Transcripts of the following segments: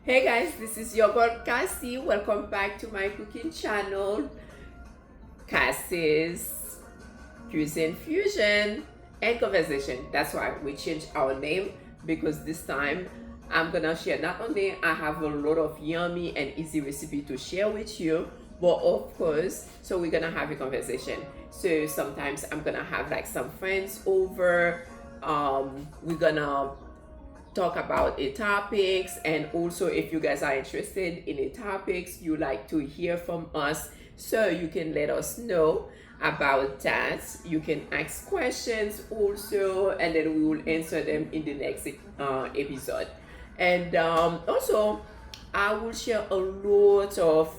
Hey guys, this is your girl Cassie. Welcome back to my cooking channel, Cassie's Cuisine Fusion and Conversation. That's why we changed our name, because this time I'm gonna share, not only I have a lot of yummy and easy recipe to share with you, but of course, so we're gonna have a conversation. So sometimes I'm gonna have like some friends over. We're gonna talk about a topics, and also if you guys are interested in a topics you like to hear from us, so you can let us know about that. You can ask questions also, and then we will answer them in the next episode. And also I will share a lot of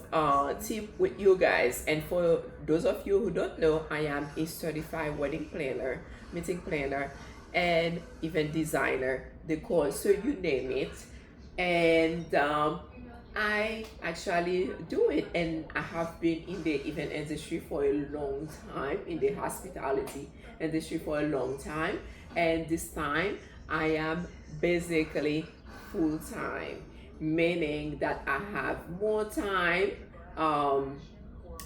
tip with you guys. And for those of you who don't know, I am a certified wedding planner, meeting planner, and event designer, decor, so you name it. And I actually do it, and I have been in the event industry for a long time, in the hospitality industry for a long time. And this time I am basically full time, meaning that I have more time um,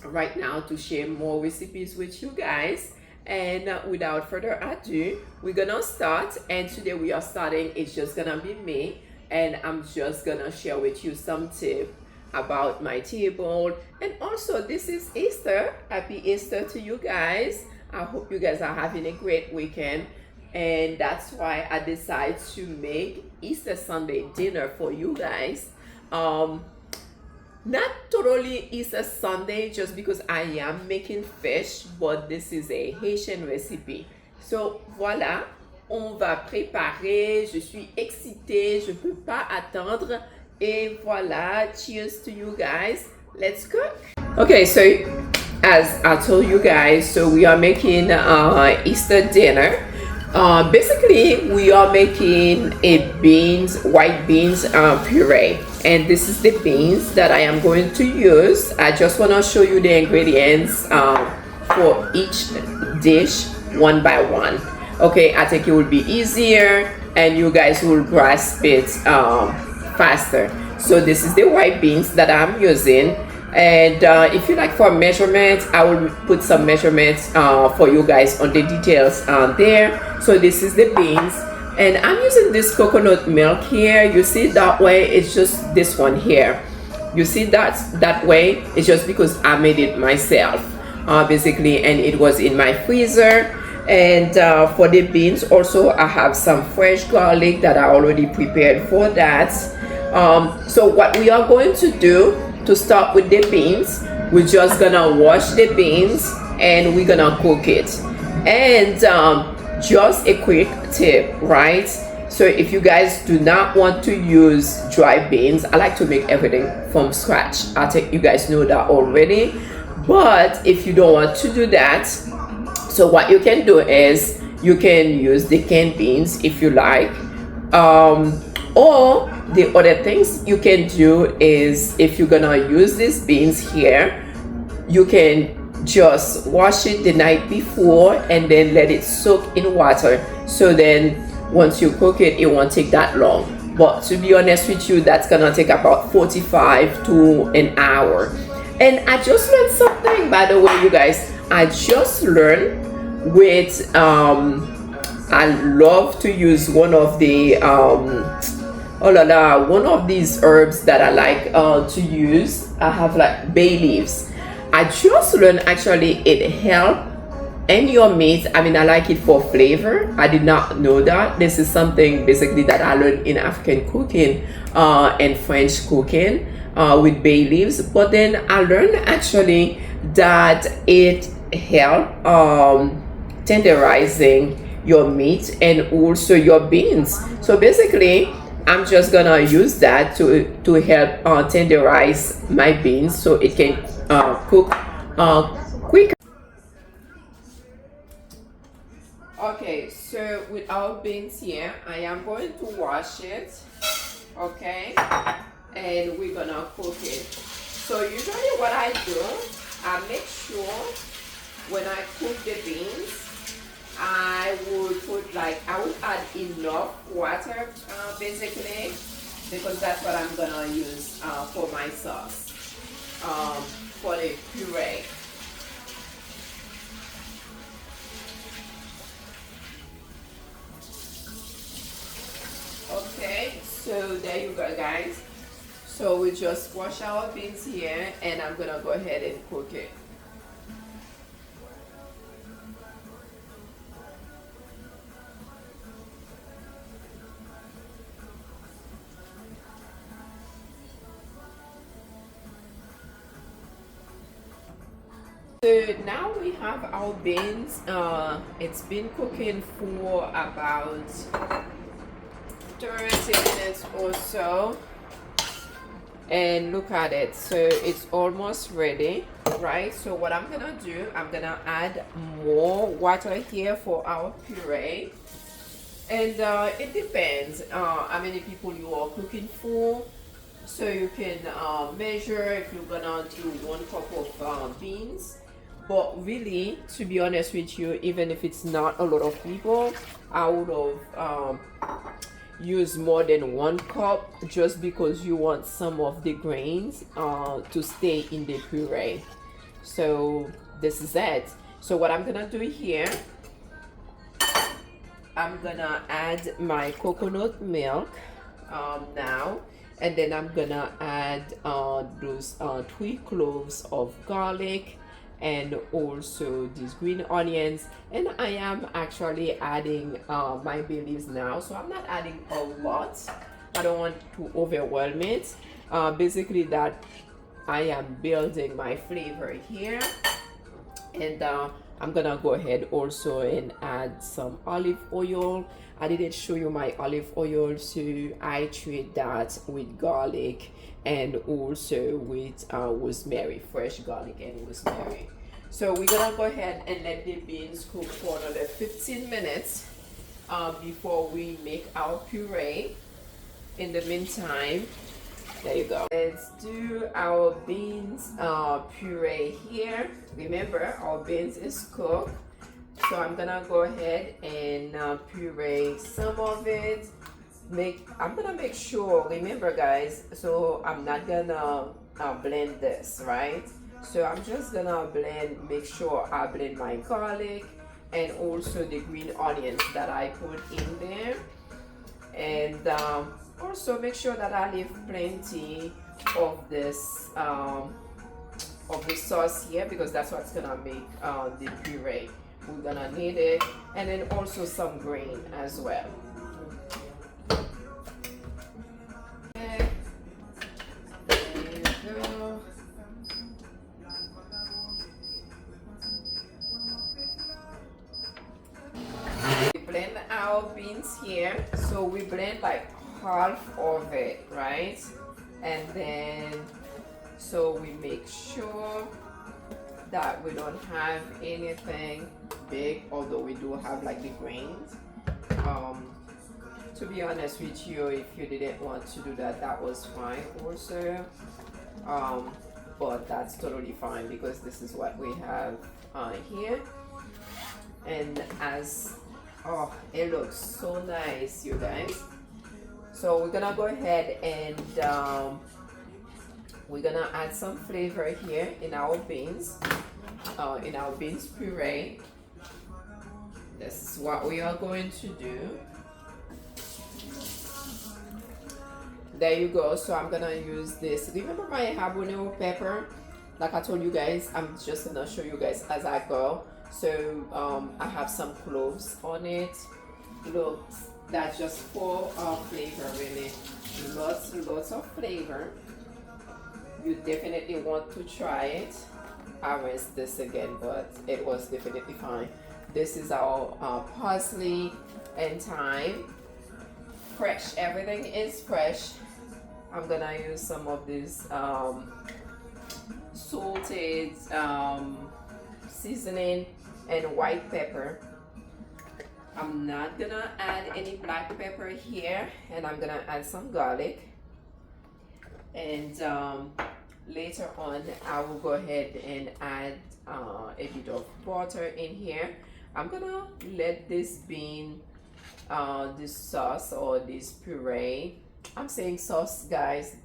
right now to share more recipes with you guys. And without further ado, we're gonna start. And today we are starting, it's just gonna be me, and I'm just gonna share with you some tips about my table. And also, this is Easter. Happy Easter to you guys. I hope you guys are having a great weekend. And that's why I decided to make Easter Sunday dinner for you guys. Not totally Easter Sunday, just because I am making fish, but this is a Haitian recipe. So voilà, on va préparer. Je suis excitée, je peux pas attendre. Et voilà, cheers to you guys. Let's cook. Okay, so as I told you guys, so we are making Easter dinner. Basically, we are making a white beans puree, and this is the beans that I am going to use. I just want to show you the ingredients for each dish one by one. Okay, I think it will be easier, and you guys will grasp it faster. So this is the white beans that I'm using. And if you like for measurements, I will put some measurements for you guys on the details there. So this is the beans, and I'm using this coconut milk here. You see that way, it's just this one here. You see that way, it's just because I made it myself basically, and it was in my freezer. And for the beans also, I have some fresh garlic that I already prepared for that. So what we are going to do to start with the beans, we're just gonna wash the beans and we're gonna cook it. And just a quick tip, right? So if you guys do not want to use dry beans, I like to make everything from scratch. I think you guys know that already. But if you don't want to do that, so what you can do is you can use the canned beans if you like. Or the other things you can do is, if you're gonna use these beans here, you can just wash it the night before and then let it soak in water. So then once you cook it, it won't take that long. But to be honest with you, that's gonna take about 45 to an hour. And I just learned something, by the way, you guys. I just learned with I love to use one of the one of these herbs that I like to use. I have like bay leaves. I just learned actually it helps in your meat. I mean, I like it for flavor. I did not know that. This is something basically that I learned in African cooking and French cooking with bay leaves. But then I learned actually that it helps tenderizing your meat and also your beans. So basically, I'm just gonna use that to help tenderize my beans so it can cook quick. Okay, so with our beans here, I am going to wash it. Okay, and we're gonna cook it. So usually what I do, I make sure when I cook the beans, I would put I would add enough water basically because that's what I'm gonna use for my sauce, for the puree. Okay, so there you go, guys. So we just wash our beans here, and I'm gonna go ahead and cook it. So now we have our beans. It's been cooking for about 30 minutes or so. And look at it. So it's almost ready, right? So what I'm gonna do, I'm gonna add more water here for our puree. And it depends how many people you are cooking for. So you can measure if you're gonna do 1 cup of beans. But really, to be honest with you, even if it's not a lot of people, I would have used more than 1 cup, just because you want some of the grains to stay in the puree. So this is it. So what I'm gonna do here, I'm gonna add my coconut milk now, and then I'm gonna add those 3 cloves of garlic, and also these green onions. And I am actually adding my bay leaves now, so I'm not adding a lot. I don't want to overwhelm it. Basically that I am building my flavor here. And I'm gonna go ahead also and add some olive oil. I didn't show you my olive oil, so I treat that with garlic and also with rosemary, fresh garlic and rosemary. So we're gonna go ahead and let the beans cook for another 15 minutes before we make our puree. In the meantime, there you go. Let's do our beans puree here. Remember, our beans is cooked. So I'm gonna go ahead and puree some of it. I'm gonna make sure, remember guys, so I'm not gonna blend this, right? So I'm just gonna make sure I blend my garlic and also the green onions that I put in there. And also make sure that I leave plenty of this of the sauce here, because that's what's gonna make the puree. We're gonna need it, and then also some grain as well. Okay. There you go. We blend our beans here, so we blend like half of it, right? And then so we make sure that we don't have anything big, although we do have like the grains. To be honest with you, if you didn't want to do that, that was fine also. But that's totally fine, because this is what we have here. And oh, it looks so nice, you guys. So we're gonna go ahead and we're gonna add some flavor here in our beans puree. This is what we are going to do. There you go. So I'm gonna use this. Remember my habanero pepper? Like I told you guys, I'm just gonna show you guys as I go. So I have some cloves on it. Look, that's just for flavor, really. Lots of flavor. You definitely want to try it. I rinsed this again, but it was definitely fine. This is our parsley and thyme. Fresh, everything is fresh. I'm gonna use some of this salted seasoning and white pepper. I'm not gonna add any black pepper here, and I'm gonna add some garlic. And later on, I will go ahead and add a bit of butter in here. I'm gonna let this bean, this sauce or this puree I'm saying sauce, guys.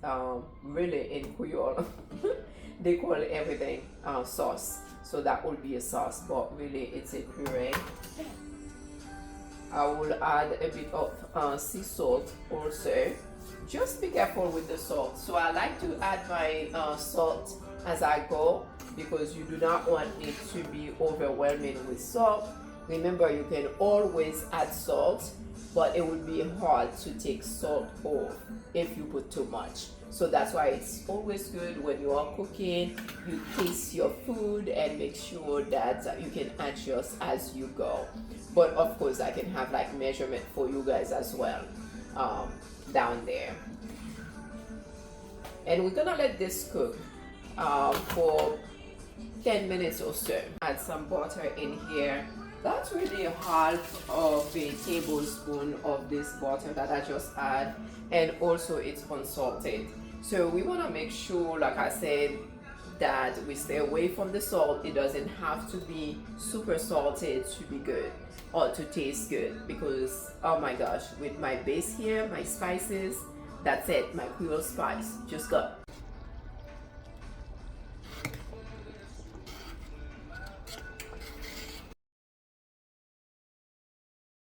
Really in Creole, they call everything sauce. So that would be a sauce, but really it's a puree. I will add a bit of sea salt also. Just be careful with the salt. So I like to add my salt as I go because you do not want it to be overwhelming with salt. Remember, you can always add salt, but it would be hard to take salt off if you put too much. So that's why it's always good when you are cooking, you taste your food and make sure that you can adjust as you go. But of course, I can have like measurement for you guys as well down there. And we're gonna let this cook for 10 minutes or so. Add some butter in here. That's really half of a tablespoon of this butter that I just add, and also it's unsalted. So we want to make sure, like I said, that we stay away from the salt. It doesn't have to be super salted to be good or to taste good, because oh my gosh, with my base here, my spices, that's it, my Creole spice just got